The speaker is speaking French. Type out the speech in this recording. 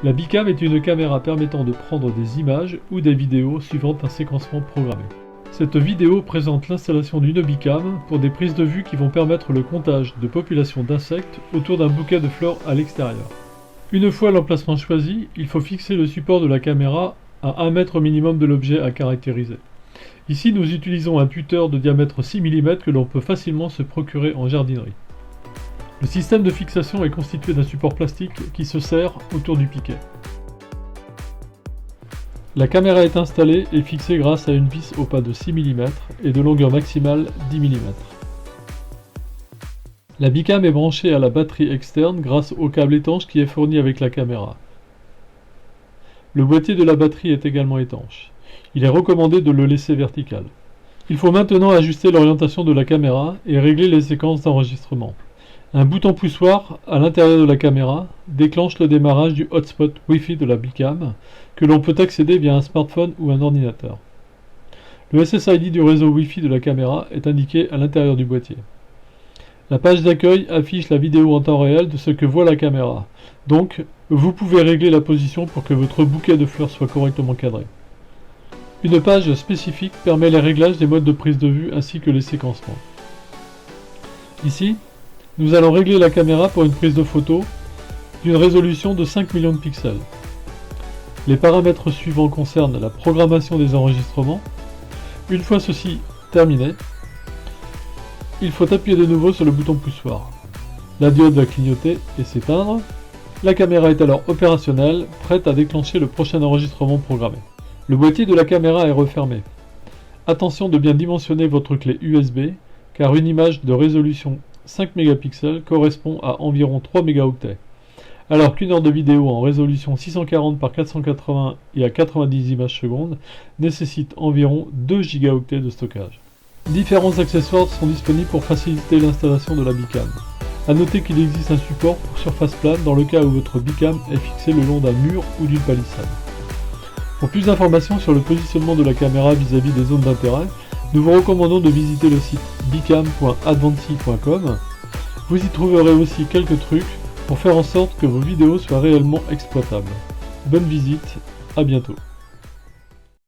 La Bicam est une caméra permettant de prendre des images ou des vidéos suivant un séquencement programmé. Cette vidéo présente l'installation d'une Bicam pour des prises de vue qui vont permettre le comptage de populations d'insectes autour d'un bouquet de fleurs à l'extérieur. Une fois l'emplacement choisi, il faut fixer le support de la caméra à 1 mètre minimum de l'objet à caractériser. Ici, nous utilisons un puteur de diamètre 6 mm que l'on peut facilement se procurer en jardinerie. Le système de fixation est constitué d'un support plastique qui se serre autour du piquet. La caméra est installée et fixée grâce à une vis au pas de 6 mm et de longueur maximale 10 mm. La Bicam est branchée à la batterie externe grâce au câble étanche qui est fourni avec la caméra. Le boîtier de la batterie est également étanche. Il est recommandé de le laisser vertical. Il faut maintenant ajuster l'orientation de la caméra et régler les séquences d'enregistrement. Un bouton poussoir à l'intérieur de la caméra déclenche le démarrage du hotspot Wi-Fi de la Bicam que l'on peut accéder via un smartphone ou un ordinateur. Le SSID du réseau Wi-Fi de la caméra est indiqué à l'intérieur du boîtier. La page d'accueil affiche la vidéo en temps réel de ce que voit la caméra. Donc, vous pouvez régler la position pour que votre bouquet de fleurs soit correctement cadré. Une page spécifique permet les réglages des modes de prise de vue ainsi que les séquencements. Ici, nous allons régler la caméra pour une prise de photo d'une résolution de 5 millions de pixels. Les paramètres suivants concernent la programmation des enregistrements. Une fois ceci terminé, il faut appuyer de nouveau sur le bouton poussoir. La diode va clignoter et s'éteindre. La caméra est alors opérationnelle, prête à déclencher le prochain enregistrement programmé. Le boîtier de la caméra est refermé. Attention de bien dimensionner votre clé USB, car une image de résolution 5 mégapixels correspond à environ 3 mégaoctets, alors qu'une heure de vidéo en résolution 640 par 480 et à 90 images secondes nécessite environ 2 gigaoctets de stockage. Différents accessoires sont disponibles pour faciliter l'installation de la Bicam. A noter qu'il existe un support pour surface plane dans le cas où votre Bicam est fixée le long d'un mur ou d'une palissade. Pour plus d'informations sur le positionnement de la caméra vis-à-vis des zones d'intérêt, nous vous recommandons de visiter le site bicam.advancy.com. Vous y trouverez aussi quelques trucs pour faire en sorte que vos vidéos soient réellement exploitables. Bonne visite, à bientôt.